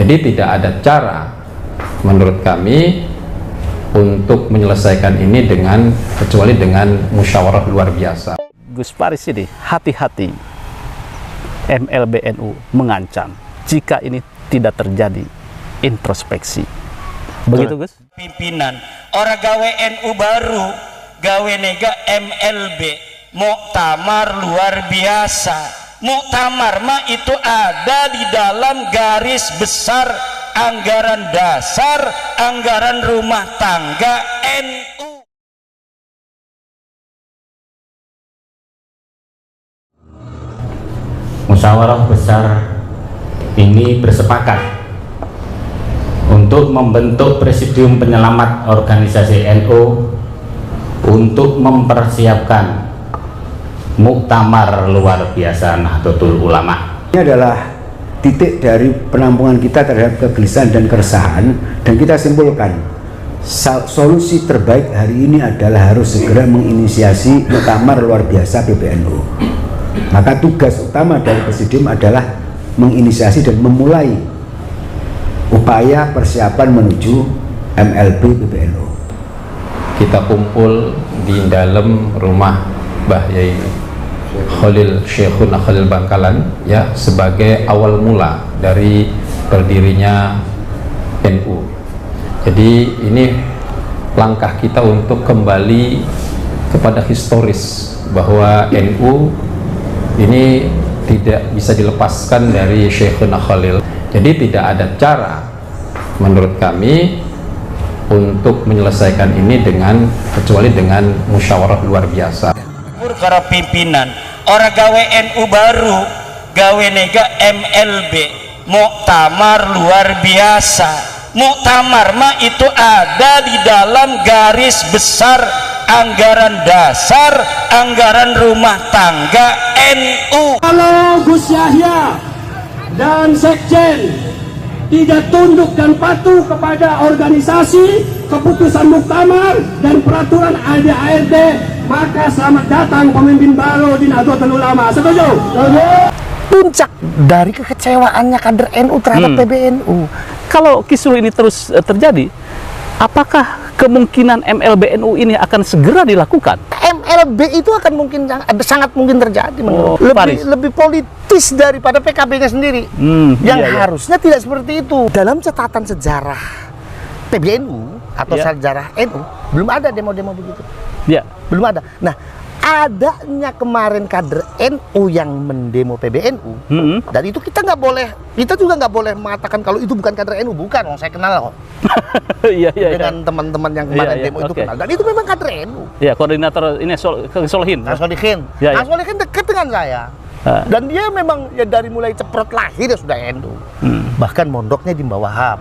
Jadi tidak ada cara menurut kami untuk menyelesaikan ini kecuali dengan musyawarah luar biasa. Gus Paris ini hati-hati, MLBNU mengancam jika ini tidak terjadi introspeksi. Begitu Gus? Pimpinan orang gawe NU baru, gawe nega MLB, muktamar luar biasa. Muktamar mah itu ada di dalam garis besar anggaran dasar, anggaran rumah tangga NU. Musyawarah besar ini bersepakat untuk membentuk Presidium Penyelamat Organisasi NU untuk mempersiapkan Muktamar luar biasa Nahdlatul Ulama. Ini adalah titik dari penampungan kita terhadap kegelisahan dan keresahan, dan kita simpulkan solusi terbaik hari ini adalah harus segera menginisiasi Muktamar luar biasa PBNU. Maka tugas utama dari Presidium adalah menginisiasi dan memulai upaya persiapan menuju MLB PBNU. Kita kumpul di dalam rumah Mbah Yai Khalil Syekhuna Khalil Bangkalan ya, sebagai awal mula dari berdirinya NU. Jadi ini langkah kita untuk kembali kepada historis bahwa NU ini tidak bisa dilepaskan dari Syekhuna Khalil. Jadi tidak ada cara menurut kami untuk menyelesaikan ini kecuali dengan musyawarah luar biasa. Para pimpinan orang gawe NU baru, gawe nega MLB, muktamar luar biasa. Muktamar mah itu ada di dalam garis besar anggaran dasar, anggaran rumah tangga NU. Kalau Gus Yahya dan Sekjen tidak tunduk dan patuh kepada organisasi, keputusan muktamar dan peraturan ADART, maka selamat datang pemimpin baru di Nahdlatul Ulama. Setuju? Puncak dari kekecewaannya kader NU terhadap PBNU. Kalau kisruh ini terus terjadi, apakah kemungkinan MLBNU ini akan segera dilakukan? MLB itu akan sangat mungkin terjadi menurut lebih politis daripada PKB-nya sendiri, yang harusnya tidak seperti itu. Dalam catatan sejarah PBNU atau sejarah NU belum ada demo-demo begitu. Belum ada. Nah, adanya kemarin kader NU yang mendemo PBNU, dan itu kita juga nggak boleh mengatakan kalau itu bukan kader NU, bukan. Saya kenal kok. Dengan teman-teman yang kemarin demo itu kenal, dan itu memang kader NU. Koordinator ini Solihin. Solihin dekat dengan saya. Dan dia memang dari mulai ceprot lahir dia sudah NU. Bahkan mondoknya di bawah HAM.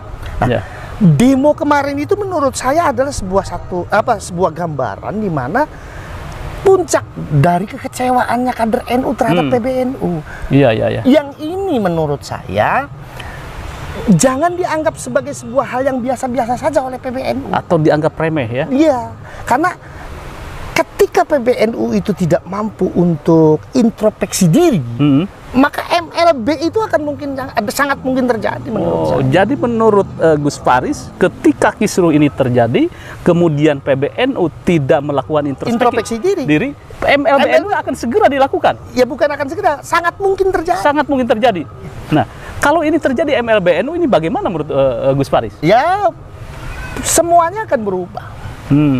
Demo kemarin itu menurut saya adalah sebuah gambaran di mana puncak dari kekecewaannya kader NU terhadap PBNU. Yang ini menurut saya jangan dianggap sebagai sebuah hal yang biasa-biasa saja oleh PBNU. Atau dianggap remeh ya? Iya, karena ketika PBNU itu tidak mampu untuk introspeksi diri, maka MLB itu akan sangat mungkin terjadi menurut saya. Jadi menurut Gus Paris, ketika kisruh ini terjadi, kemudian PBNU tidak melakukan introspeksi diri, MLBNU akan segera dilakukan. Ya bukan akan segera, sangat mungkin terjadi. Sangat mungkin terjadi. Nah, kalau ini terjadi MLBNU ini bagaimana menurut Gus Paris? Ya, semuanya akan berubah.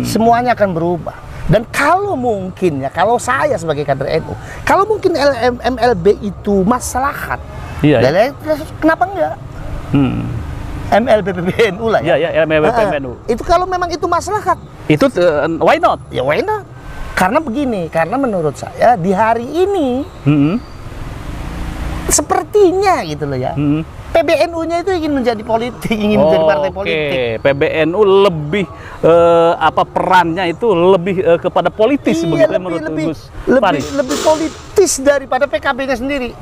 Semuanya akan berubah. Dan kalau mungkin kalau saya sebagai kader NU, kalau mungkin MLB itu maslahat, kenapa enggak? MLB PBNU lah ya. MLB PBNU. Itu kalau memang itu maslahat. Itu why not? Ya why not? Karena begini, karena menurut saya di hari ini sepertinya gitu loh ya. PBNU-nya itu ingin menjadi politik, ingin menjadi partai politik. PBNU lebih perannya itu lebih kepada politis begitu menurut Gus Paris. Lebih politik. politis daripada PKB-nya sendiri,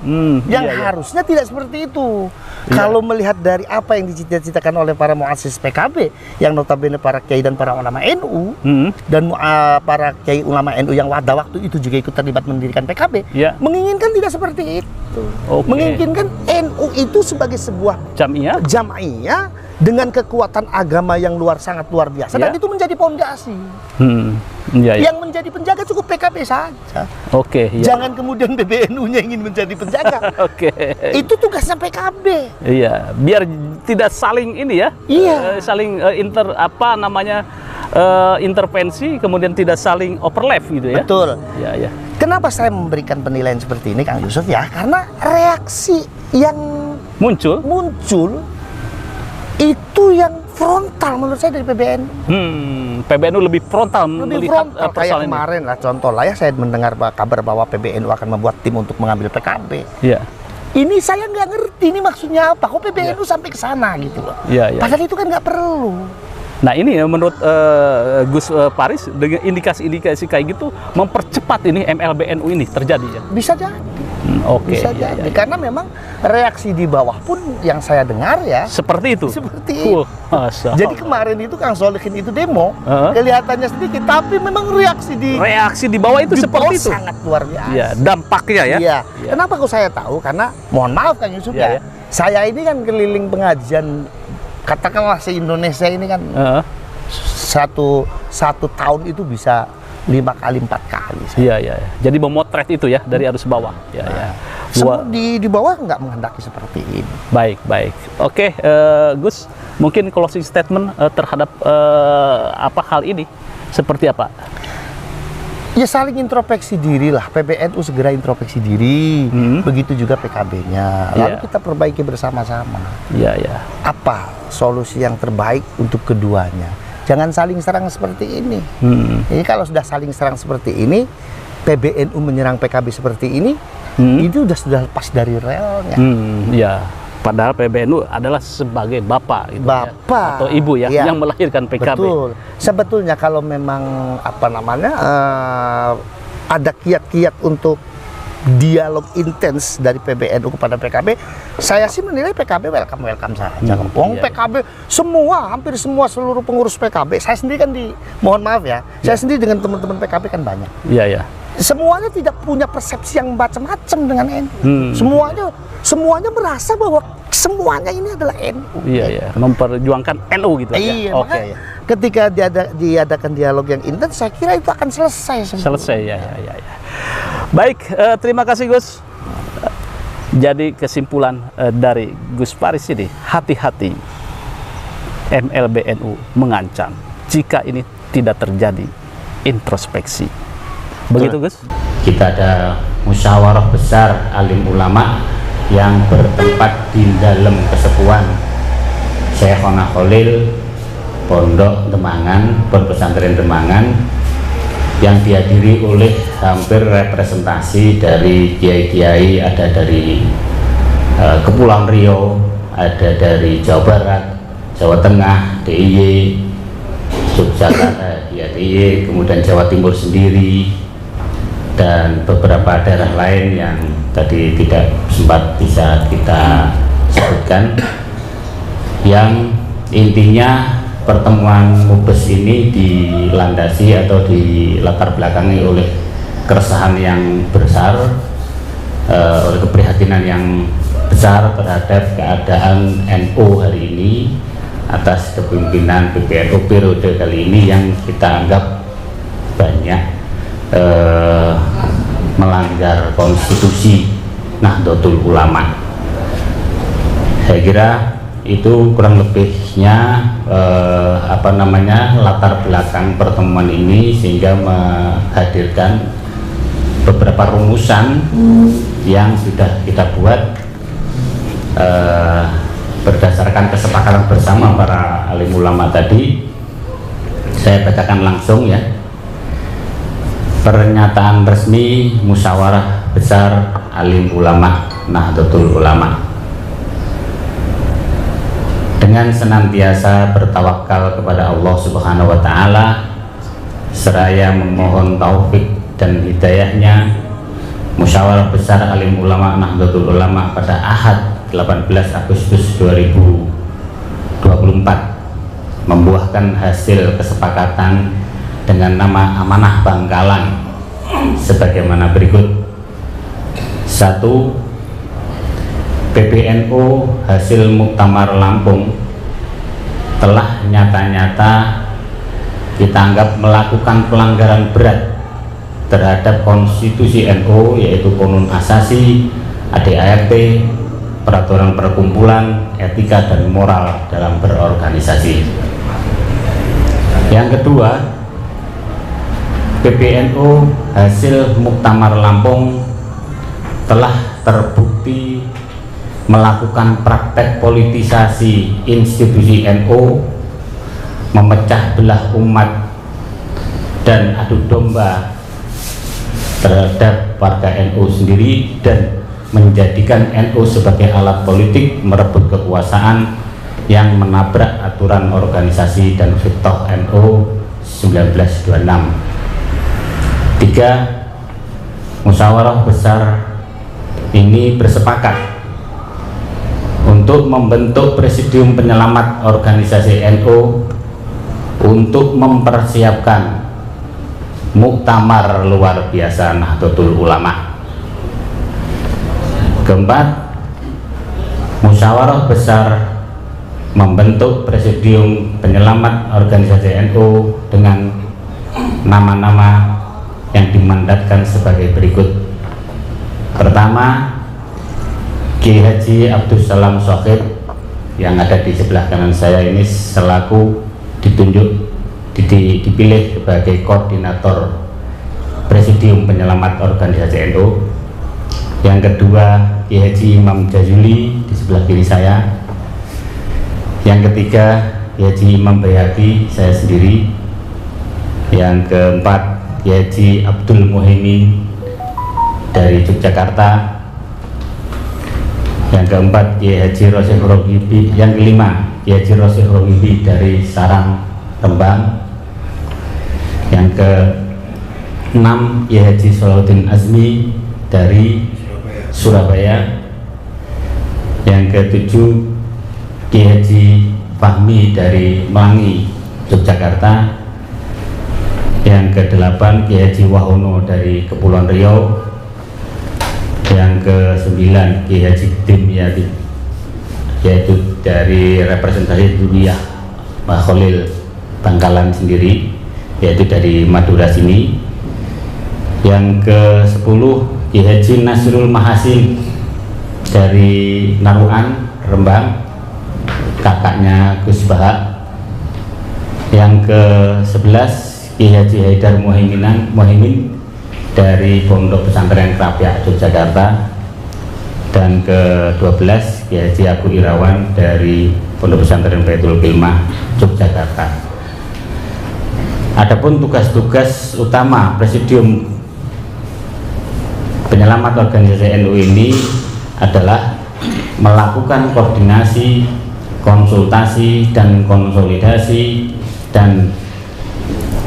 yang harusnya tidak seperti itu. Kalau melihat dari apa yang dicita-citakan oleh para muassis PKB, yang notabene para kiai dan para ulama NU, dan para kiai ulama NU yang pada waktu itu juga ikut terlibat mendirikan PKB, menginginkan tidak seperti itu. Menginginkan NU itu sebagai sebuah jamaiyah dengan kekuatan agama yang sangat luar biasa, dan itu menjadi pondasi. Yang menjadi penjaga cukup PKB saja. Jangan kemudian PBNU-nya ingin menjadi penjaga. Itu tugasnya PKB. Iya, biar tidak saling ini ya. Saling intervensi, kemudian tidak saling overlap gitu ya. Betul. Kenapa saya memberikan penilaian seperti ini, Kang Yusuf ya? Karena reaksi yang muncul itu yang frontal menurut saya dari PBNU. PBNU lebih frontal melihat kayak kemarin lah, contoh lah ya, saya mendengar kabar bahwa PBNU akan membuat tim untuk mengambil PKB. Ini saya nggak ngerti ini maksudnya apa, kok PBNU sampai ke sana gitu loh. Padahal itu kan nggak perlu. Nah ini ya, menurut Gus Paris, dengan indikasi-indikasi kayak gitu mempercepat ini MLBNU ini terjadi ya? Bisa jadi. Bisa jadi. Karena memang reaksi di bawah pun yang saya dengar ya seperti itu. Jadi kemarin itu Kang Solihin itu demo, kelihatannya sedikit, tapi memang reaksi di bawah itu seperti itu. Sangat luar biasa. Dampaknya ya. Kenapa kok saya tahu? Karena mohon maaf Kang Yusuf ya, saya ini kan keliling pengajian, katakanlah se-Indonesia ini kan satu tahun itu bisa 5 kali 4 kali. Jadi memotret itu ya dari arus bawah. Semua di bawah nggak menghendaki seperti ini. Baik. Oke, Gus, mungkin closing statement terhadap hal ini seperti apa? Ya saling introspeksi diri lah. PBNU segera introspeksi diri. Begitu juga PKB-nya. Lalu kita perbaiki bersama-sama. Apa solusi yang terbaik untuk keduanya? Jangan saling serang seperti ini. Jadi kalau sudah saling serang seperti ini, PBNU menyerang PKB seperti ini, itu sudah lepas dari relnya. Padahal PBNU adalah sebagai bapak atau ibu yang melahirkan PKB. Betul. Sebetulnya kalau memang ada kiat-kiat untuk dialog intens dari PBNU kepada PKB, saya sih menilai PKB welcome saja. PKB hampir semua seluruh pengurus PKB, saya sendiri kan mohon maaf ya, saya sendiri dengan teman-teman PKB kan banyak. Semuanya tidak punya persepsi yang macam-macam dengan NU. Semuanya merasa bahwa semuanya ini adalah NU. Memperjuangkan NU gitu. Ketika diadakan dialog yang intens, saya kira itu akan selesai. Baik, terima kasih Gus. Jadi kesimpulan dari Gus Paris ini, hati-hati, MLBNU mengancam jika ini tidak terjadi introspeksi. Begitu Gus? Kita ada musyawarah besar alim ulama yang bertempat di dalam kesepuan Syekhona Khalil Pondok Demangan, Pesantren Demangan, yang dihadiri oleh hampir representasi dari kiai-kiai, ada dari Kepulauan Riau, ada dari Jawa Barat, Jawa Tengah, DIY, Yogyakarta, DIY, kemudian Jawa Timur sendiri, dan beberapa daerah lain yang tadi tidak sempat bisa kita sebutkan. Yang intinya pertemuan Mubes ini dilandasi atau dilatar belakangi oleh keresahan yang besar, oleh keprihatinan yang besar terhadap keadaan NU hari ini atas kepemimpinan PBNU periode kali ini yang kita anggap banyak melanggar konstitusi Nahdlatul Ulama. Saya kira itu kurang lebihnya latar belakang pertemuan ini, sehingga menghadirkan beberapa rumusan yang sudah kita buat berdasarkan kesepakatan bersama para alim ulama tadi. Saya bacakan langsung ya. Pernyataan resmi musyawarah besar alim ulama Nahdlatul Ulama. Dengan senantiasa bertawakal kepada Allah Subhanahu wa Ta'ala, seraya memohon taufik dan hidayahnya Musyawarah Besar Alim Ulama Nahdlatul Ulama pada Ahad 18 Agustus 2024 membuahkan hasil kesepakatan dengan nama Amanah Bangkalan sebagaimana berikut. 1. PBNU hasil Muktamar Lampung telah nyata-nyata kita anggap melakukan pelanggaran berat terhadap konstitusi NU, yaitu Konun Asasi, ADART, peraturan perkumpulan, etika dan moral dalam berorganisasi. Yang kedua, PBNU hasil Muktamar Lampung telah terbukti melakukan praktek politisasi institusi NU, memecah belah umat dan adu domba terhadap warga NU sendiri dan menjadikan NU sebagai alat politik merebut kekuasaan yang menabrak aturan organisasi dan fitrah NU 1926. 3. Musyawarah Besar ini bersepakat untuk membentuk Presidium Penyelamat Organisasi NU untuk mempersiapkan Muktamar luar biasa Nahdlatul Ulama. Keempat, Musyawarah Besar membentuk Presidium Penyelamat Organisasi NU dengan nama-nama yang dimandatkan sebagai berikut. Pertama, Kiai Haji Abdul Salam Shokib yang ada di sebelah kanan saya ini selaku dipilih sebagai koordinator Presidium Penyelamat Organisasi NU. Yang kedua, Kiai Haji Imam Jazuli di sebelah kiri saya. Yang ketiga, Kiai Haji Imam Bayhaqi, saya sendiri. Yang keempat, Kiai Haji Abdul Muhaimin dari Yogyakarta. Yang keempat, Kiai Haji Rosyih Rogibi. Yang kelima, Kiai Haji Rosyih Rogibi dari Sarang, Rembang. Yang keenam, Kiai Haji Salahuddin Azmi dari Surabaya. Yang ketujuh, Kiai Haji Fahmi dari Melangi, Yogyakarta. Yang kedelapan, Kiai Haji Wahono dari Kepulauan Riau. Yang ke-9, Kiai Haji Dimyati, yaitu dari representasi dunia Pak Khalil Bangkalan sendiri, yaitu dari Madura sini. Yang ke-10, Kiai Haji Nasrul Mahasin dari Naruan, Rembang, kakaknya Gus Bahak. Yang ke-11, Kiai Haji Haidar Muhaimin dari Pondok Pesantren Krapyak, Yogyakarta. Dan ke-12, Kiai Haji Agung Irawan dari Pondok Pesantren Baitul Kilmah, Yogyakarta. Adapun tugas-tugas utama Presidium Penyelamat Organisasi NU ini adalah melakukan koordinasi, konsultasi dan konsolidasi dan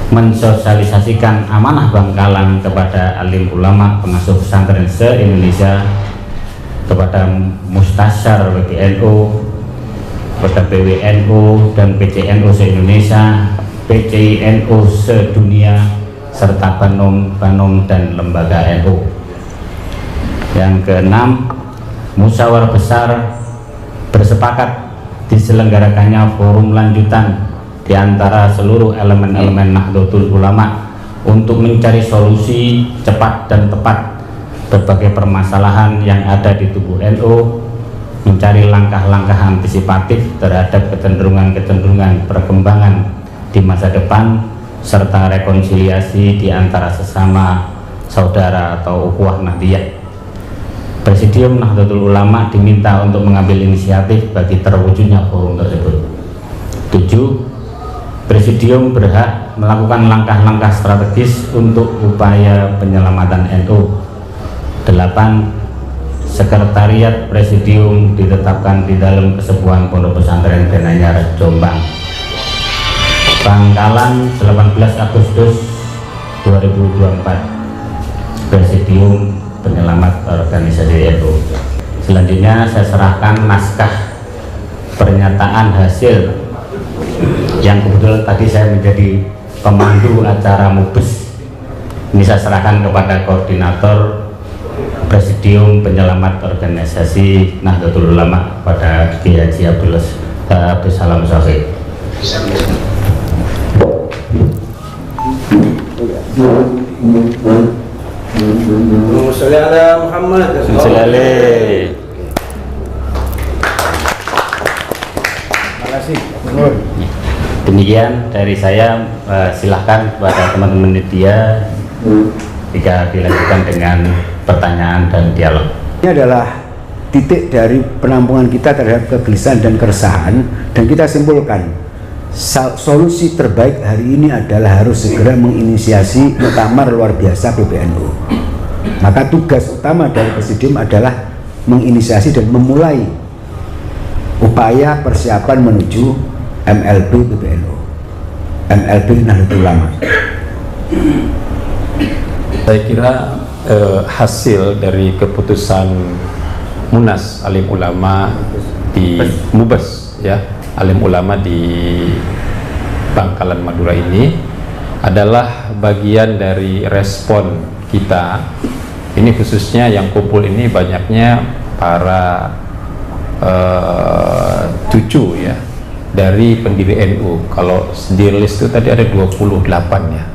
mensosialisasikan amanah Bangkalan kepada alim ulama pengasuh pesantren se-Indonesia, kepada Mustasyar PBNU, kepada PWNU dan PCNU se-Indonesia, PCNU sedunia, serta Banom dan lembaga NU. Yang keenam, Musyawarah Besar bersepakat diselenggarakannya forum lanjutan di antara seluruh elemen-elemen Nahdlatul Ulama untuk mencari solusi cepat dan tepat berbagai permasalahan yang ada di tubuh NU, mencari langkah-langkah antisipatif terhadap kecenderungan-kecenderungan perkembangan di masa depan, serta rekonsiliasi di antara sesama saudara atau ukhuwah Nahdliyah. Presidium Nahdlatul Ulama diminta untuk mengambil inisiatif bagi terwujudnya forum tersebut. 7. Presidium berhak melakukan langkah-langkah strategis untuk upaya penyelamatan NU. 8. Sekretariat Presidium ditetapkan di dalam Kesepuhan Pondok Pesantren Benanyar, Jombang. Bangkalan, 18 Agustus 2024. Presidium Penyelamat Organisasi NU. Selanjutnya saya serahkan naskah pernyataan hasil yang kebetulan tadi saya menjadi pemandu acara MUBES. Ini saya serahkan kepada koordinator Presidium Penyelamat Organisasi Nahdlatul Ulama pada Kiai Haji Abdul Salam Shafii. Demikian dari saya, silahkan kepada teman-teman media jika dilanjutkan dengan pertanyaan dan dialog. Ini adalah titik dari penampungan kita terhadap kegelisahan dan keresahan, dan kita simpulkan solusi terbaik hari ini adalah harus segera menginisiasi muktamar luar biasa PBNU. Maka tugas utama dari Presidium adalah menginisiasi dan memulai upaya persiapan menuju MLB PBNU, MLB Nahdlatul Ulama. Saya kira hasil dari keputusan Munas Alim Ulama di MUBES, ya, Alim Ulama di Bangkalan Madura ini adalah bagian dari respon kita. Ini khususnya yang kumpul ini banyaknya para cucu, ya, dari pendiri NU. Kalau di list itu tadi ada 28, ya,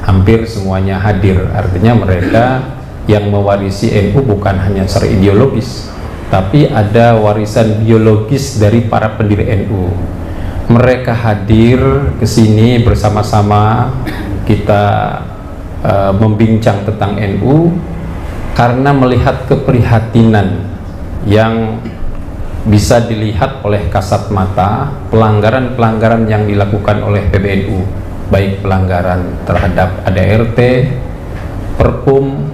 hampir semuanya hadir. Artinya mereka yang mewarisi NU bukan hanya secara ideologis, tapi ada warisan biologis dari para pendiri NU. Mereka hadir ke sini bersama-sama kita membincang tentang NU karena melihat keprihatinan yang bisa dilihat oleh kasat mata, pelanggaran-pelanggaran yang dilakukan oleh PBNU, baik pelanggaran terhadap ADRT, Perpum,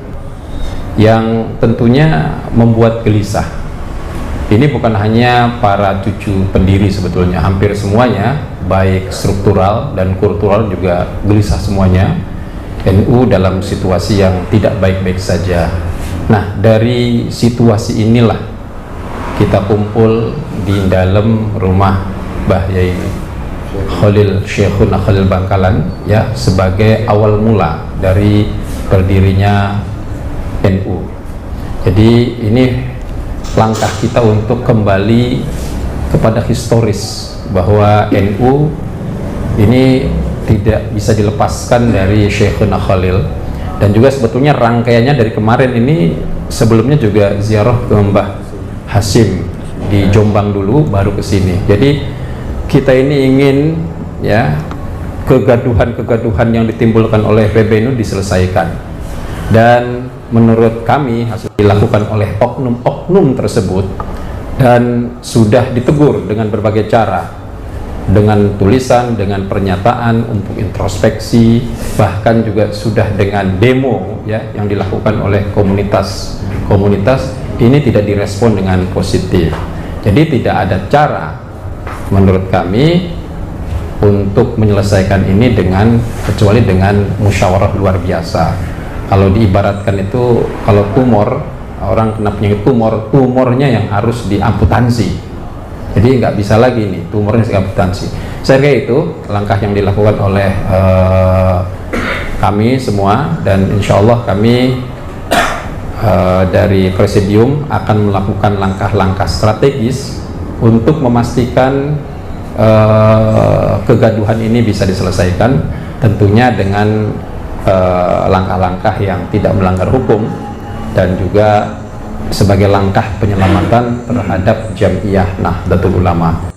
yang tentunya membuat gelisah. Ini bukan hanya para cucu pendiri, sebetulnya hampir semuanya, baik struktural dan kultural juga gelisah semuanya. NU dalam situasi yang tidak baik-baik saja. Nah, dari situasi inilah kita kumpul di dalam rumah Mbah Yai Khalil Syekhuna Khalil Bangkalan, ya, sebagai awal mula dari berdirinya NU. Jadi ini langkah kita untuk kembali kepada historis bahwa NU ini tidak bisa dilepaskan dari Syekhuna Khalil. Dan juga sebetulnya rangkaiannya dari kemarin ini, sebelumnya juga ziarah ke Mbah Hasim di Jombang dulu, baru ke sini. Jadi kita ini ingin, ya, kegaduhan-kegaduhan yang ditimbulkan oleh PBNU diselesaikan. Dan menurut kami hasil dilakukan oleh oknum-oknum tersebut dan sudah ditegur dengan berbagai cara, dengan tulisan, dengan pernyataan untuk introspeksi, bahkan juga sudah dengan demo, ya, yang dilakukan oleh komunitas ini tidak direspon dengan positif. Jadi tidak ada cara menurut kami untuk menyelesaikan ini kecuali dengan musyawarah luar biasa. Kalau diibaratkan itu, kalau tumor, orang kena penyakit tumornya yang harus diamputasi. Jadi nggak bisa lagi nih tumornya diamputasi. Saya kira itu langkah yang dilakukan oleh kami semua, dan insya Allah kami dari Presidium akan melakukan langkah-langkah strategis untuk memastikan kegaduhan ini bisa diselesaikan, tentunya dengan langkah-langkah yang tidak melanggar hukum dan juga sebagai langkah penyelamatan terhadap Jamiah Nahdlatul Ulama.